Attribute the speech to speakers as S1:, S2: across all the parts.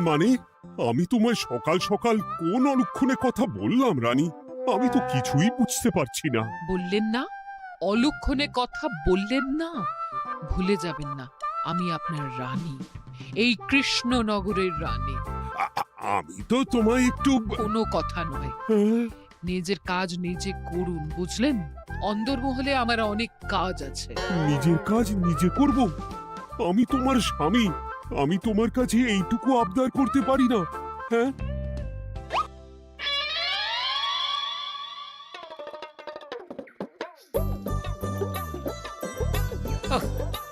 S1: মানে আমি তোমায় সকাল সকাল কোন অলক্ষণে কথা বললাম রানী? আমি তো কিছুই বুঝতে পারছি না।
S2: বললেন না, অলক্ষণে কথা বললেন না। ভুলে যাবেন না, আমি আপনার রানী, এই কৃষ্ণনগরের রানী।
S1: আমি তো তোমায় একটু
S2: কোনো কথা নয়,
S1: হ্যাঁ?
S2: নিজের কাজ নিজে করুন, বুঝলেন? অন্দরমহলে আমার অনেক কাজ আছে।
S1: নিজের কাজ নিজে করব? আমি তোমার স্বামী, আমি তোমার কাছে এইটুকু আবদার করতে পারি না? হ্যাঁ,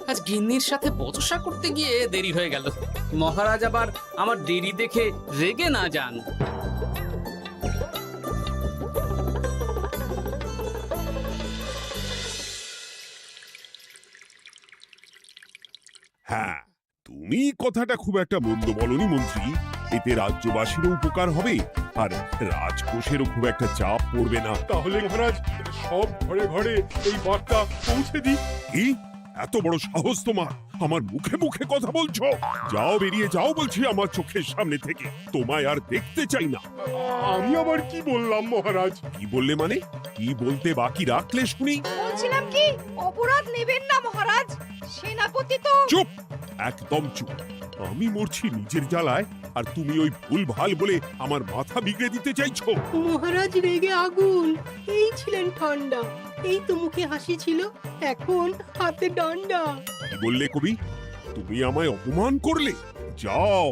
S3: আজ গিন্নির সাথে বচসা করতে গিয়ে দেরি হয়ে গেল। মহারাজ আবার আমার দেরি দেখে রেগে না যান।
S1: হ্যাঁ, তুমি কথাটা খুব একটা মন্দ বলনি মন্ত্রী। এতে রাজ্যবাসীরও উপকার হবে, আর রাজকোষেরও খুব একটা চাপ পড়বে না।
S4: তাহলে মহারাজ সব ঘরে ঘরে এই বার্তা পৌঁছে দিই।
S1: কি এত বড় সাহস তোমার? আমার মুখে মুখে কথা বলছো? যাও, বেরিয়ে যাও বলছি আমার চোখের সামনে থেকে। তোমায় আর দেখতে চাই না।
S4: আমি আবার কি বললাম মহারাজ?
S1: কি বললে মানে? কি বলতে বাকি রাখলে শুনি?
S5: বলছিলাম কি, অপরাধ নেবেন না মহারাজ, সেনাপতি তো।
S1: চুপ, একদম চুপ। আমি মরছি নিজের জ্বালায়, আর তুমি ওই ভুল ভাল বলে আমার মাথা বিগড়ে দিতে চাইছো?
S6: মহারাজ রেগে আগুন, এই ছিলেন ঠান্ডা, এই তো মুখে হাসি ছিল, এখন হাতে ডান্ডা।
S1: কি বললে কবি? তুমি আমায় অপমান করলে? যাও,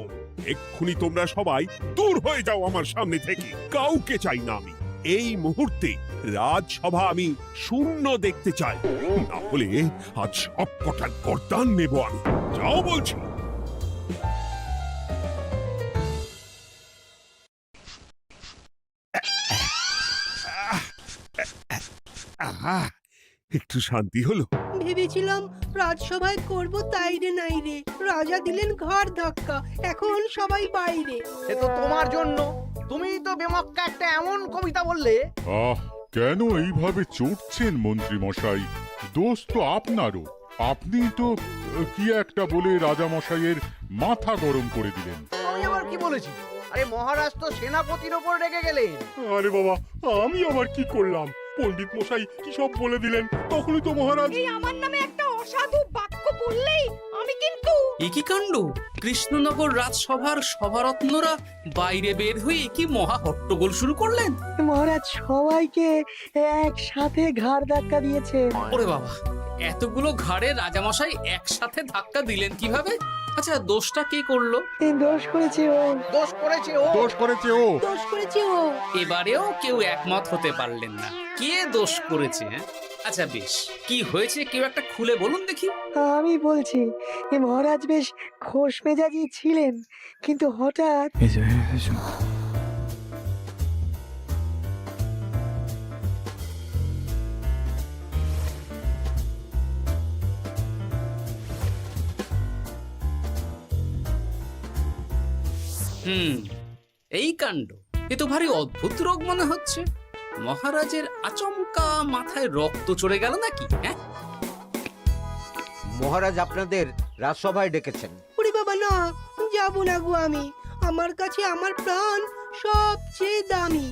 S1: এক্ষুনি তোমরা সবাই দূর হয়ে যাও আমার সামনে থেকে। কাউকে চাই না আমি। এই মুহূর্তে রাজসভা আমি শূন্য দেখতে চাই, না হলে আজ সব কটার গর্দান নেব আমি। যাও বলছি। আহা, একটু শান্তি হলো।
S6: ভেবেছিলাম রাজসভায় করব তাই রে নাই রে, রাজা দিলেন ঘাড় ধাক্কা, এখন সবাই বাইরে।
S7: সে তো তোমার জন্য, তুমিই তো বেমক্কা একটা এমন কবিতা বললে।
S4: কেন এইভাবে চটছেন মন্ত্রী মশাই? দোষ তো আপনারও। আপনি তো কি একটা বলে রাজা মশাইয়ের মাথা গরম করে দিলেন।
S7: আমি আবার কি বলেছি? আরে মহারাজ তো সেনাপতির ওপর রেগে গেলেন।
S4: আরে বাবা, আমি আবার কি করলাম? পণ্ডিত মশাই কি সব বলে দিলেন, তখনই তো মহারাজ।
S5: এই আমার নামে একটা অসাধু বাক্য বললেই আমি কিন্তু।
S3: এ কি কাণ্ড! কৃষ্ণনগর রাজসভার সভারত্নরা বাইরে বের হয়ে কি মহা হট্টগোল শুরু করলেন।
S6: মহারাজ সবাইকে একসাথে ঘাড় ধাক্কা দিয়েছে।
S3: ওরে বাবা, এতগুলো ঘাড়ে রাজামশাই একসাথে ধাক্কা দিলেন কিভাবে? আচ্ছা, দোষটা কে করলো?
S6: দোষ করেছে ও,
S7: দোষ করেছে ও।
S4: দোষ করেছে ও।
S6: দোষ করেছে ও।
S3: এবারেও কেউ একমত হতে পারলেন না কে দোষ করেছে। আচ্ছা বেশ, কি হয়েছে কেউ একটা খুলে বলুন দেখি।
S6: আমি বলছি, মহারাজ বেশ খোশ মেজাজি ছিলেন, কিন্তু হঠাৎ
S3: এই কাণ্ড! এ তো ভারী অদ্ভুত রোগ মনে হচ্ছে। মহারাজের আচমকা মাথায় রক্ত চড়ে গেল নাকি? হ্যাঁ,
S7: মহারাজ আপনাদের রাজসভায় ডেকেছেন।
S6: ওরে বাবা না, যাবো না গো আমি, আমার কাছে আমার প্রাণ সবচেয়ে দামি।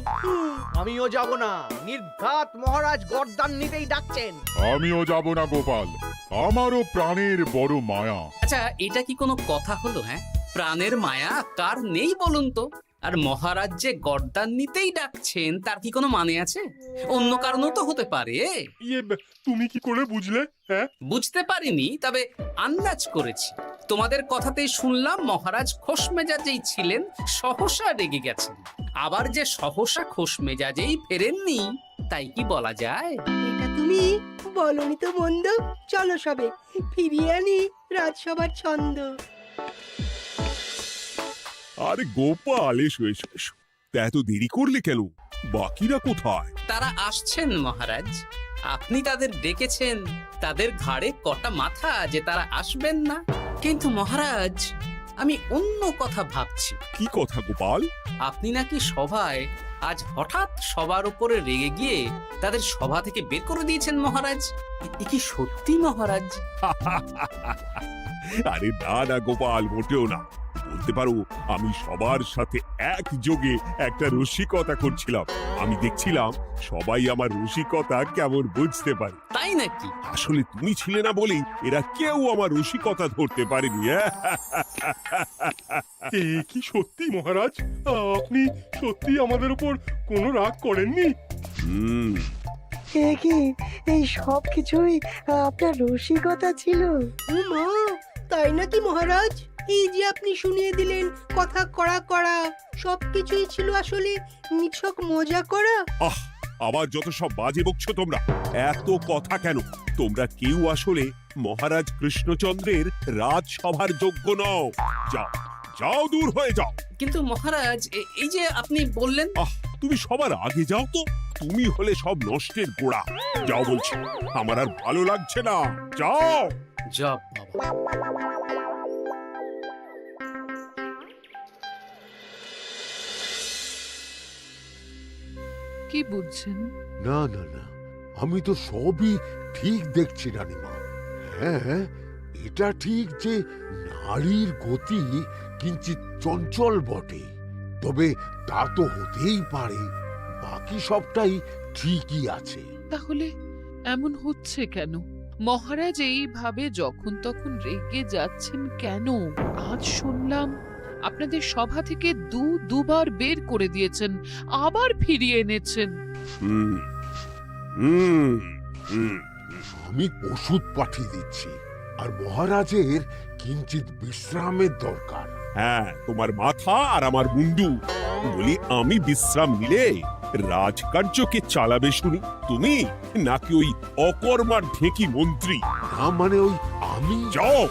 S7: আমিও যাব না, নির্ঘাত মহারাজ গর্দান নিতেই ডাকছেন।
S4: আমিও যাব না গোপাল, আমারও প্রাণের বড় মায়া।
S3: আচ্ছা, এটা কি কোনো কথা হলো? হ্যাঁ, প্রাণের মায়া কার নেই বলুন তো? আর মহারাজ যে গর্দান নিতেই ডাকছেন তার কি কোনো মানে আছে? অন্য কারণও তো হতে পারে।
S4: তুমি কি করে বুঝলে? হ্যাঁ,
S3: বুঝতে পারিনি, তবে আন্দাজ করেছি। তোমাদের কথাতেই শুনলাম মহারাজ খোশ মেজাজেই ছিলেন, সহসা রেগে গেছেন। আবার যে সহসা খোশ মেজাজেই ফেরেননি, তাই কি বলা যায়?
S6: এটা তুমি বলনি তো মন্দ। চলো সবে ফিরিয়ে আনি রাজসভার ছন্দ।
S1: আরে গোপাল, এসো এসো এসো। তা এত দেরি করলে কেন? বাকিরা কোথায়?
S3: তারা আসছেন মহারাজ। আপনি তাদের ডেকেছেন, তাদের ঘাড়ে কটা মাথা যে তারা আসবেন না। কিন্তু মহারাজ, আমি অন্য কথা ভাবছি।
S1: কি কথা গোপাল?
S3: আপনি নাকি সভায় আজ হঠাৎ সবার উপরে রেগে গিয়ে তাদের সভা থেকে বের করে দিয়েছেন মহারাজ। এ কি সত্যি মহারাজ?
S1: আরে না না গোপাল, মোটেও না। বলতে পারো আমি সবার সাথে একযোগে একটা রসিকতা করছিলাম। আমি দেখছিলাম সবাই আমার রসিকতা কেমন বুঝতে পারে।
S3: তাই নাকি?
S1: আসলে তুমি ছিলে না বলেই এরা কেউ আমার রসিকতা ধরতে পারেনি।
S8: এ কি সত্যি মহারাজ? আপনি সত্যি আমাদের উপর কোনো রাগ করেননি?
S1: হুম,
S9: এ কি, এই সব কিছুই আপনার রসিকতা ছিল?
S6: ও মা, তাই নাকি মহারাজ? এই যে আপনি শুনিয়ে দিলেন কথা কড়া কড়া, সবকিছুই ছিল আসলে নিছক মজা করা।
S1: আহ, আবার যত সব বাজে বকছো তোমরা। এত কথা কেন? তোমরা কেউ আসলে মহারাজ কৃষ্ণচন্দ্রের রাজসভার যোগ্য নও। যাও যাও, দূর হয়ে যাও।
S3: কিন্তু মহারাজ, এই যে আপনি বললেন।
S1: আহ, তুমি সবার আগে যাও তো। তুমি হলে সব নষ্টের গোড়া। যাও বলছি, আমার আর ভালো লাগছে না। যাও।
S3: জব বাবা।
S2: কি বুঝছেন?
S10: না না না, আমি তো সবই ঠিক দেখছি রানীমা। হ্যাঁ, এটা ঠিক যে নারীর গতি কিঞ্চিত চঞ্চল বটে, তবে তা তো হতেই পারে। বাকি সবটাই ঠিকই আছে।
S2: তাহলে এমন হচ্ছে কেন? মহারাজ এইভাবে যখন তখন রেগে যাচ্ছেন কেন? আজ শুনলাম আপনাদের সভা থেকে দুবার বের করে দিয়েছেন, আবার ফিরিয়ে এনেছেন।
S1: হুম হুম হুম।
S10: আমি ওষুধ পাঠিয়ে দিচ্ছি, আর মহারাজের কিঞ্চিত বিশ্রামের দরকার।
S1: হ্যাঁ, তোমার মাথা আর আমার মুন্ডু। বলি, আমি বিশ্রাম নিলে রাজকার্যকে চালাবে শুনি তুমি, নাকি ওই অকর্মার ঢেকি মন্ত্রী?
S10: না মানে ওই আমি।
S1: যাও,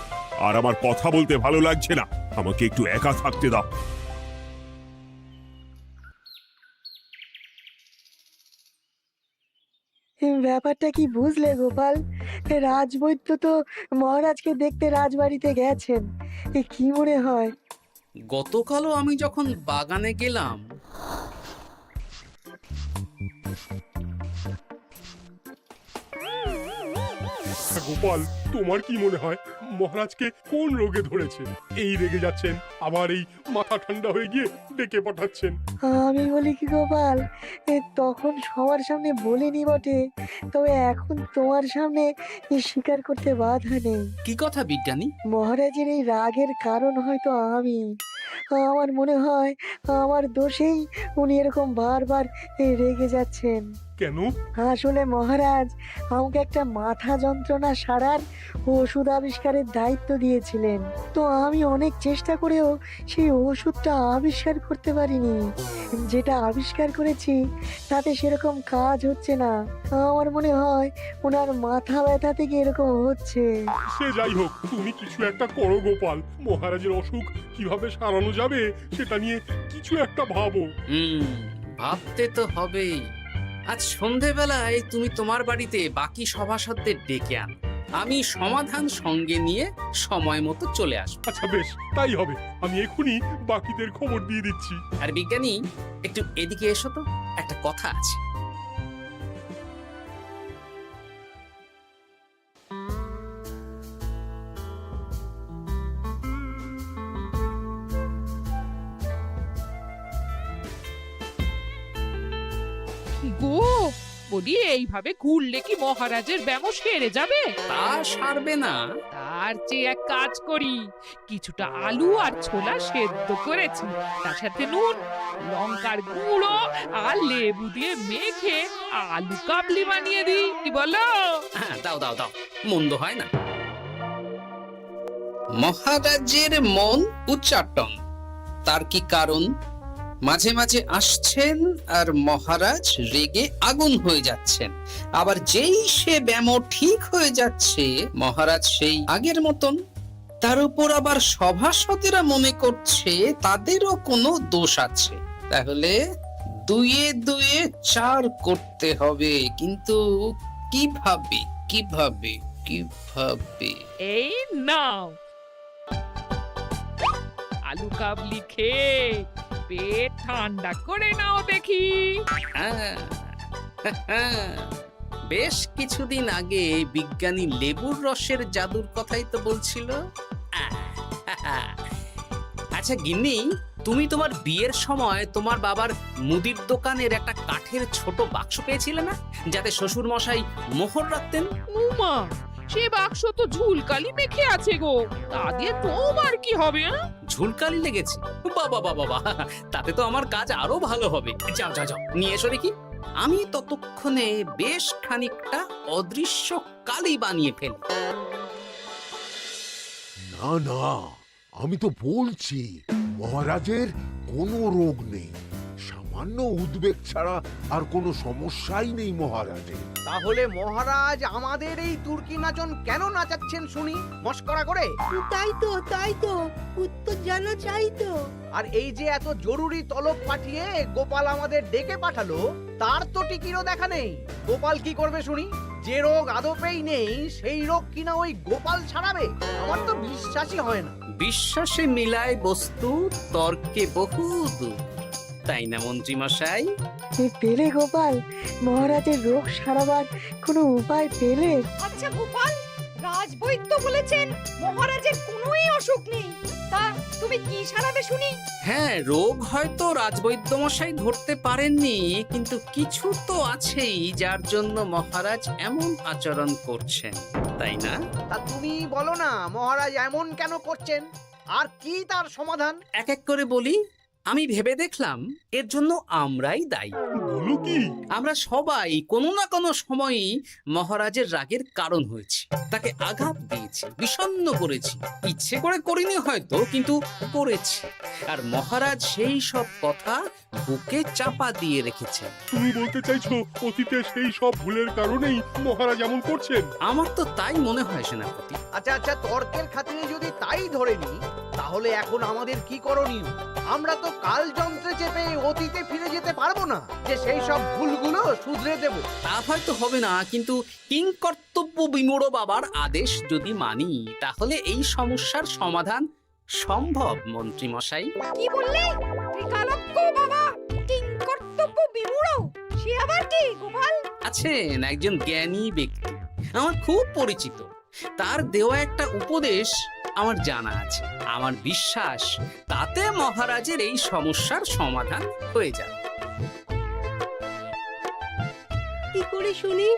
S1: আর আমার কথা বলতে ভালো লাগছে না। আমাকে একটু একা থাকতে দাও।
S9: ব্যাপারটা কি বুঝলে গোপাল? রাজবৈদ্য তো মহারাজকে দেখতে রাজবাড়িতে গেছেন। কি মনে হয়?
S3: গতকালও আমি যখন বাগানে গেলাম,
S8: গোপাল, তোমার কি মনে হয় মহারাজকে কোন রোগে ধরেছে? এই রেগে যাচ্ছেন, আবার এই মাথা ঠান্ডা হয়ে গিয়ে ডেকে পাঠাচ্ছেন।
S9: আমি বলি কি গোপাল, তখন সবার সামনে বলিনি বটে, তবে এখন তোমার সামনে স্বীকার করতে বাধা নেই।
S3: কি কথা বিজ্ঞানী?
S9: মহারাজের এই রাগের কারণ হয়তো আমি। আমার মনে হয় আমার দোষেই উনি এরকম বারবার রেগে যাচ্ছেন।
S8: কেন?
S9: আসলে মহারাজ আমাকে একটা মাথা যন্ত্রণা সারার ওষুধ আবিষ্কারের দায়িত্ব দিয়েছিলেন, তো আমি অনেক চেষ্টা করেও সেই ওষুধটা আবিষ্কার করতে পারিনি। যেটা আবিষ্কার করেছি তাতে সেরকম কাজ হচ্ছে না। আমার মনে হয় ওনার মাথা ব্যথা থেকে এরকম হচ্ছে।
S8: সে যাই হোক, তুমি কিছু একটা করো গোপাল। মহারাজের অসুখ কিভাবে সারানো যাবে সেটা নিয়ে কিছু একটা ভাবো।
S3: ভাবতে তো হবেই। আজ সন্ধেবেলায় তুমি তোমার বাড়িতে বাকি সভাসদদের ডেকে আনো, আমি সমাধান সঙ্গে নিয়ে সময় মতো চলে আসবো।
S8: আচ্ছা বেশ, তাই হবে। আমি এখনই বাকিদের খবর দিয়ে দিচ্ছি।
S3: আর বিজ্ঞানী, একটু এদিকে এসো তো, একটা কথা আছে।
S2: গো, বলি এইভাবে ঘুরলে কি মহারাজের ব্যামো সেরে যাবে?
S3: তা সারবে না।
S2: তার চেয়ে এক কাজ করি, কিছুটা আলু আর ছোলা সেদ্ধ করেছি, তার সাথে নুন, লঙ্কার গুঁড়ো আর লেবু দিয়ে মেখে আলু কাবলি বানিয়ে দিই, কি বলো?
S3: হ্যাঁ, দাও দাও দাও, মন্দ হয় না। মহারাজের মন উচ্চাটন। তার কি কারণ? মাঝে মাঝে আসছেন আর মহারাজ রেগে আগুন হয়ে যাচ্ছেন, আবার যেই সে ব্যামো ঠিক হয়ে যাচ্ছে মহারাজ সেই আগের মতন। তার উপর আবার সভাসদেরা মনে করছে তাদেরও কোনো দোষ আছে। তাহলে দুয়ে দুয়ে চার করতে হবে, কিন্তু কিভাবে কিভাবে কিভাবে?
S2: এই নাও। আলু কাবলি খেয়ে পেট ঠান্ডা করে নাও দেখি।
S3: হ্যাঁ, বেশ কিছুদিন আগে বিজ্ঞানী লেবুর রসের জাদুর কথাই তো বলছিল। আচ্ছা গিন্নি, তুমি তোমার বিয়ের সময় তোমার বাবার মুদির দোকানের একটা কাঠের ছোট বাক্স পেয়েছিলে না, যাতে শ্বশুর মশাই মোহর রাখতেন?
S2: উমা, সে বাক্স তো ঝুলকালি মেখে আছে গো, তা দিয়ে তোমার কি হবে?
S3: ঝুলকালি লেগেছে? বাবা বাবা বাবা, তাতে তো আমার কাজ আরো ভালো হবে। যাও যাও যাও, নিয়ে এসো দেখি। আমি ততক্ষণে বেশ খানিকটা অদৃশ্য কালি বানিয়ে ফেলি।
S10: না না, আমি তো বলছি মহারাজের কোনো রোগ নেই, সামান্য উদ্বেগ ছাড়া আর কোনো সমস্যাই নেই মহারাজের।
S7: তাহলে মহারাজ আমাদের এই তুর্কি নাচন কেন নাচাচ্ছেন শুনি, মস্করা করে?
S6: তাই তো উত্তর জানা চাই তো।
S7: আর এই যে এত জরুরি তলব পাঠিয়ে গোপাল আমাদের ডেকে পাঠালো, তার তো টিকিরও দেখা নেই। গোপাল কি করবে শুনি? যে রোগ আদপেই নেই সেই রোগ কিনা ওই গোপাল ছাড়াবে? আমার তো বিশ্বাসই হয় না।
S3: বিশ্বাসে মিলায় বস্তু, তর্কে বহু দূর, তাই না মন্ত্রী মশাই?
S9: পেলে গোপাল, মহারাজের রোগ সারাবার কোনো উপায় পেলে?
S5: আচ্ছা গোপাল, রাজবৈদ্য বলেছেন মহারাজের কোনোই অসুখ নেই, তা তুমি কি সারাবে শুনি?
S3: হ্যাঁ, রোগ হয়তো রাজবৈদ্য মশাই ধরতে পারেননি, কিন্তু কিছু তো আছেই যার জন্য মহারাজ এমন আচরণ করছেন, তাই না?
S7: তা তুমি বলো না মহারাজ এমন কেন করছেন, আর কি তার সমাধান?
S3: এক এক করে বলি। আমি ভেবে দেখলাম এর জন্য আমরাই দায়ী।
S8: বলো কি?
S3: আমরা সবাই কোনো না কোনো সময়ই মহারাজের রাগের কারণ হয়েছি, তাকে আঘাত দিয়েছি, বিষণ্ণ করেছি। ইচ্ছে করে করিনি হয়তো, কিন্তু করেছি। আর মহারাজ সেই সব কথা বুকে চাপা দিয়ে রেখেছেন।
S8: তুমি বলতে চাইছো অতীতে সেই সব ভুলের কারণেই মহারাজ এমন করছেন?
S3: আমার তো তাই মনে হয় সেনাপতি।
S7: আচ্ছা আচ্ছা, তর্কের খাতিরে যদি তাই ধরে নি, তাহলে এখন আমাদের কি করণীয়? আমরা তো কাল যন্ত্রে চেপে অতীতে ফিরে যেতে পারবো না যে সেই সব ভুলগুলো শুধরে দেব।
S3: তা হয়তো হবে না, কিন্তু কিংকর্তব্য বিমূঢ় বাবার আদেশ যদি মানি, তাহলে এই সমস্যার সমাধান সম্ভব মন্ত্রী মশাই।
S5: কি বললে? ত্রিকালজ্ঞ বাবা কিংকর্তব্য বিমূঢ়, সে আবার কি গোপাল?
S3: আছেন একজন জ্ঞানী ব্যক্তি, আমার খুব পরিচিত। তার দেওয়া একটা উপদেশ আমার জানা আছে। আমার বিশ্বাস তাতে মহারাজের এই সমস্যার সমাধান হয়ে যাবে।
S6: কি করে শুনি?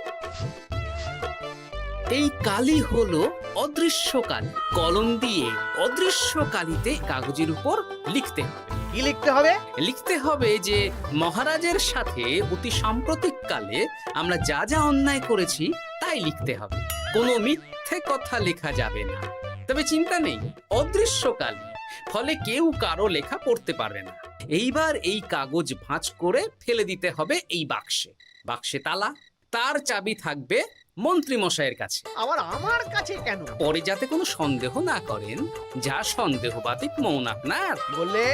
S3: এই কালি হলো অদৃশ্য কালি। কলম দিয়ে অদৃশ্য কালিতে কাগজের উপর লিখতে হবে।
S7: কি লিখতে হবে?
S3: লিখতে হবে যে মহারাজের সাথে অতি সাম্প্রতিককালে আমরা যা যা অন্যায় করেছি তাই লিখতে হবে। কোনো মিথ্যে কথা লেখা যাবে না। তবে চিন্তা নেই, অদৃশ্য কালি, ফলে কেউ কারো লেখা পড়তে পারবে না। এইবার এই কাগজ ভাঁজ করে ফেলে দিতে হবে এই বাক্সে। বাক্সে তালা, তার চাবি থাকবে মন্ত্রী মশাইয়ের কাছে।
S7: আবার আমার কাছে কেন?
S3: পরে যাতে কোনো সন্দেহ না করেন, যা সন্দেহবাতিক মৌন আপনার।
S7: বললে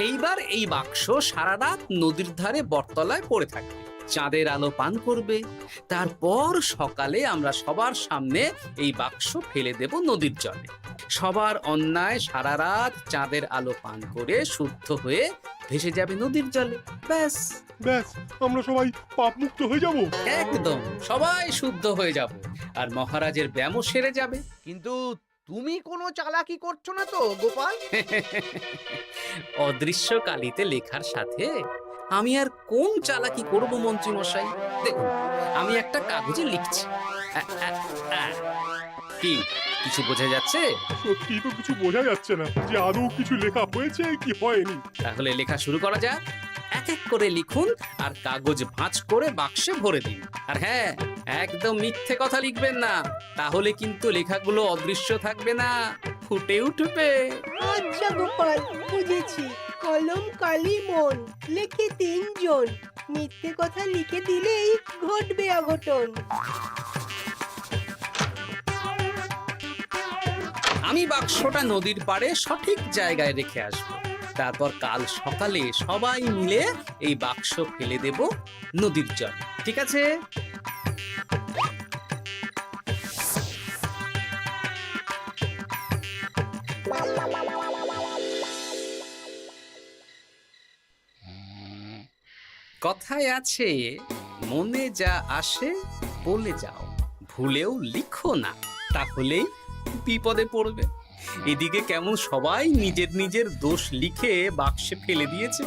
S3: এইবার এই বাক্স সারা রাত নদীর ধারে বটতলায় পড়ে থাকবে, চাঁদের আলো পান করবে। তারপর সকালে আমরা সবার সামনে এই বাক্স ফেলে দেব নদীর জলে। সবার অন্যায় সারা রাত চাঁদের আলো পান করে শুদ্ধ হয়ে ভেসে যাবে নদীর জলে। ব্যাস
S8: ব্যাস, আমরা সবাই পাপ মুক্ত হয়ে যাব।
S3: একদম সবাই শুদ্ধ হয়ে যাব, আর মহারাজের ব্যামো সেরে যাবে।
S7: কিন্তু তুমি কোনো চালাকি করছো না তো গোপাল?
S3: অদৃশ্য কালিতে লেখার সাথে আমি আর কোন চালাকি করব মন্ত্রী মশাই? দেখুন, আমি একটা কাগজে লিখছি। কি কিছু বোঝা যাচ্ছে?
S8: সত্যি তো কিছু বোঝা যাচ্ছে না যে আদৌ কিছু লেখা হয়েছে কি হয়নি।
S3: তাহলে লেখা শুরু করা যাক। এক এক করে লিখুন আর কাগজ ভাঁজ করে বাক্সে ভরে দিন। আর হ্যাঁ, একদম মিথ্যে কথা লিখবেন না, তাহলে কিন্তু লেখাগুলো অদৃশ্য থাকবে না, ফুটে উঠবে।
S6: আচ্ছা গোপাল, বুঝেছি। কলম কালি মন, লেখে 3 জন। মিথ্যে কথা লিখে দিলেই ঘটবে অঘটন।
S3: আমি বাক্সটা নদীর পাড়ে সঠিক জায়গায় রেখে আসব। তারপর কাল সকালে সবাই মিলে এই বাক্স ফেলে দেব নদীর জল। ঠিক আছে? কথায় আছে, মনে যা আসে বলে যাও, ভুলেও লিখো না, তাহলেই বিপদে পড়বে। এদিকে কেমন সবাই নিজের নিজের দোষ লিখে বাক্সে ফেলে দিয়েছে।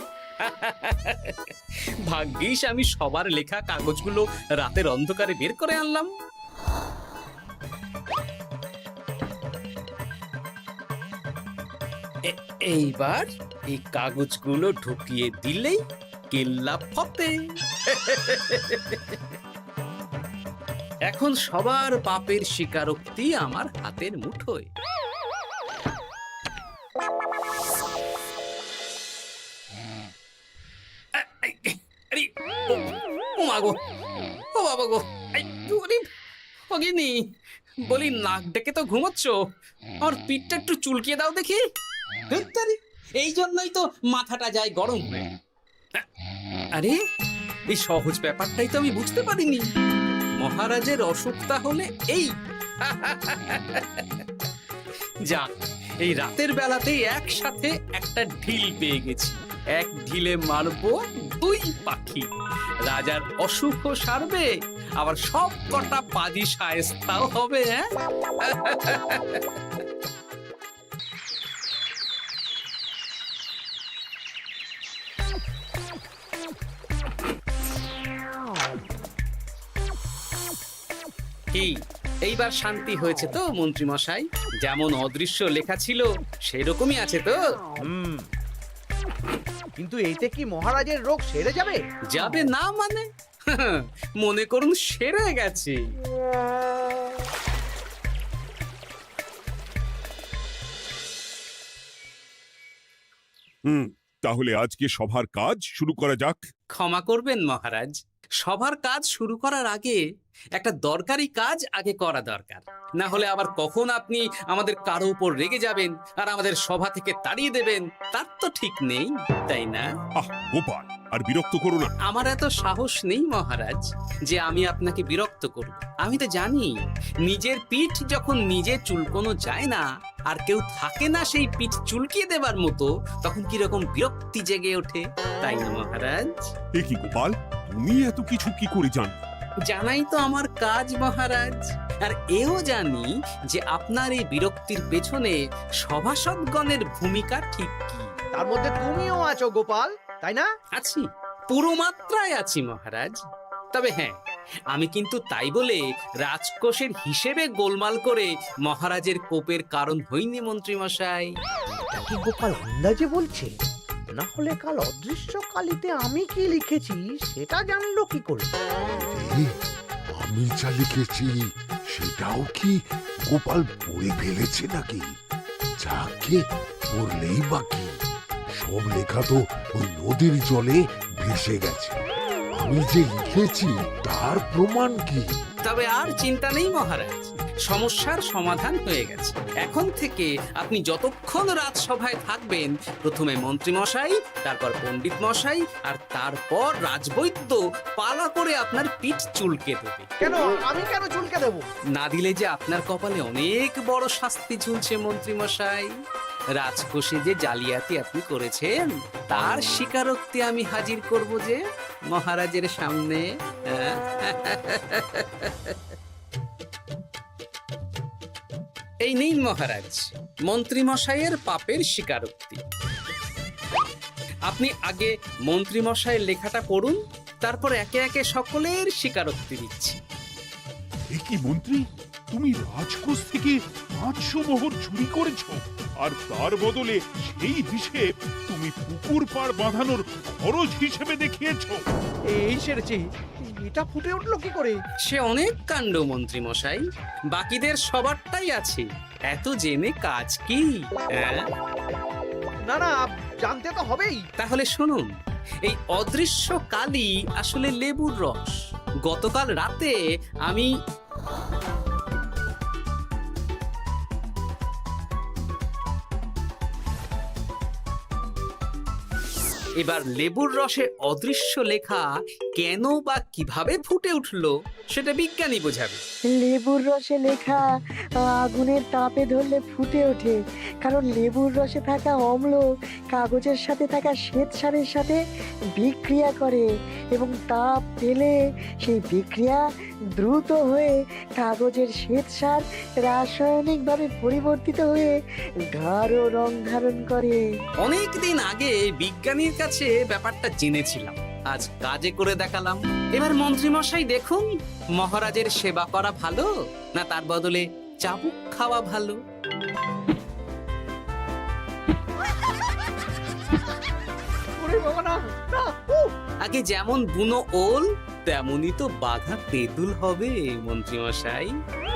S3: ভাগ্যিস আমি সবার লেখা কাগজগুলো রাতের অন্ধকারে বের করে আনলাম। এইবার এই কাগজগুলো ঢুকিয়ে দিলেই কেল্লা ফতে। এখন সবার পাপের স্বীকারোক্তি আমার হাতের মুঠোয়। আরে, ও মা গো, ও বাবা গো, বলি নাক ডেকে তো ঘুমোচ্ছ, আর পিঠটা একটু চুলকিয়ে দাও দেখি। ধুত্তারি, এই জন্যই তো মাথাটা যায় গরম হয়ে। আরে, এই সহজ ব্যাপারটাই তো আমি বুঝতে পারিনি। মহারাজের অসুখ তাহলে এই। যাক, এই রাতের বেলাতেই একসাথে একটা ঢিল পেয়ে গেছি। এক ঢিলে মারবো দুই পাখি। রাজার অসুখও সারবে, আবার সব কটা পাজি শায়েস্তাও হবে। হ্যাঁ, কি এইবার শান্তি হয়েছে তো মন্ত্রী মশাই? যেমন অদৃশ্য লেখা ছিল সেরকমই আছে তো?
S7: কিন্তু এতে কি মহারাজের রোগ সেরে যাবে?
S3: যাবে না মানে? মনে করুন সেরে গেছে।
S1: তাহলে আজকে সভার কাজ শুরু করা যাক।
S3: ক্ষমা করবেন মহারাজ, সবার কাজ শুরু করার আগে একটা দরকারি কাজ আগে করা দরকার। না হলে আবার কখন আপনি আমাদের কারো উপর রেগে যাবেন আর আমাদের সভা থেকে তাড়িয়ে দেবেন, তার তো ঠিক নেই, তাই না?
S1: আহ গোপাল, আর বিরক্ত করো না।
S3: আমার এত সাহস নেই মহারাজ যে আমি আপনাকে বিরক্ত করব। আমি তো জানি নিজের পিঠ যখন নিজে চুলকোনো যায় না, আর কেউ থাকে না সেই পিঠ চুলকিয়ে দেবার মতো, তখন কিরকম বিরক্তি জেগে ওঠে, তাই না মহারাজ?
S1: এ কি গোপাল, তুমি এত কিছু কি করে জানো?
S3: জানাই তো আমার কাজ মহারাজ। আর এও জানি যে আপনার এই বিরক্তির পেছনে সভাসদগণের ভূমিকা ঠিক কি।
S7: তার মধ্যে তুমিও আছো গোপাল, তাই না?
S3: আছি, পুরো মাত্রায় আছি মহারাজ। তবে হ্যাঁ, আমি কিন্তু তাই বলে রাজকোষের হিসেবে গোলমাল করে মহারাজের কোপের কারণ হইনি মন্ত্রী মশাই।
S7: এটা কি গোপাল আন্দাজে বলছে? না হলে কাল অদৃশ্য কালিতে আমি কি লিখেছি সেটা জানলো কি করে?
S10: এই, আমি যা লিখেছি সেটাও কি গোপাল পড়ে ফেলেছে নাকি? যাকে পড়লেই বাকি, সব লেখা তো ওই নদীর জলে ভেসে গেছে। আমি যে লিখেছি তার প্রমাণ কি?
S3: তবে আর চিন্তা নেই মহারাজ, সমস্যার সমাধান হয়ে গেছে। এখন থেকে আপনি যতক্ষণ রাজসভায় থাকবেন, প্রথমে মন্ত্রী মশাই, তারপর পণ্ডিত মশাই, আর তারপর রাজবৈদ্য পালা করে আপনার পিঠ চুলকে দেবে।
S7: কেন আমি কেন চুলকে দেবো?
S3: না দিলে যে আপনার কপালে অনেক বড় শাস্তি ঝুলছে মন্ত্রী মশাই। রাজকোষে যে জালিয়াতি আপনি করেছেন তার স্বীকারোক্তি আমি হাজির করব যে মহারাজের সামনে। এই নিন মহারাজ, মন্ত্রী মশাইয়ের পাপের স্বীকারোক্তি। আপনি আগে মন্ত্রী মশাইয়ের লেখাটা পড়ুন, তারপর একে একে সকলের স্বীকারোক্তি দিচ্ছি।
S1: এ কি মন্ত্রী, তুমি রাজকোষ থেকে 500 মোহর চুরি করেছো, আর তার বদলে সেই হিসেব তুমি পুকুর পাড় বাঁধানোর খরচ হিসেবে দেখিয়েছো।
S7: এই সেরেছি, এটা ফুটে উঠলো কি করে?
S3: সে অনেক কাণ্ড মন্ত্রী মশাই, বাকিদের সবারটাই আছে, এত জেনে কাজ কি?
S7: না না, জানতে তো হবেই।
S3: তাহলে শুনুন, এই অদৃশ্য কালি আসলে লেবুর রস। গতকাল রাতে আমি এবার লেবুর রসে অদৃশ্য লেখা কেন বা কিভাবে ফুটে উঠলো সেটা বিজ্ঞানী বোঝাবে।
S9: লেবুর রসে লেখা আগুনের তাপে ধরলে ফুটে ওঠে, কারণ লেবুর রসে থাকা অম্ল কাগজের সাথে থাকা শ্বেতসারের সাথে বিক্রিয়া করে এবং তাপ পেলে সেই বিক্রিয়া দ্রুত হয়ে কাগজের শ্বেতসার রাসায়নিকভাবে পরিবর্তিত হয়ে গাঢ় রং ধারণ করে।
S3: অনেক দিন আগে বিজ্ঞানীর কাছে ব্যাপারটা জেনেছিলাম, আজ কাজে করে দেখালাম। এবার মন্ত্রীমশাই দেখুন, মহারাজের সেবা করা ভালো না তার বদলে চাবুক খাওয়া ভালো।
S7: ওরে বাবা না, না, উফ!
S3: আগে যেমন বুনো ওল তেমনই তো বাঘা তেঁতুল হবে মন্ত্রীমশাই।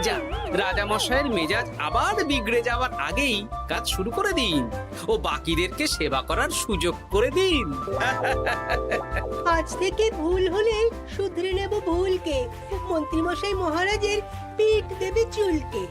S3: যা, রাজামশাইয়ের মেজাজ আবার বিগড়ে যাওয়ার আগেই কাজ শুরু করে দিন ও বাকিদেরকে সেবা করার সুযোগ করে দিন।
S6: আজ থেকে ভুল হলে শুধরে নেব ভুলকে। মন্ত্রীমশাই মহারাজের পিঠ দেবে চুলকে।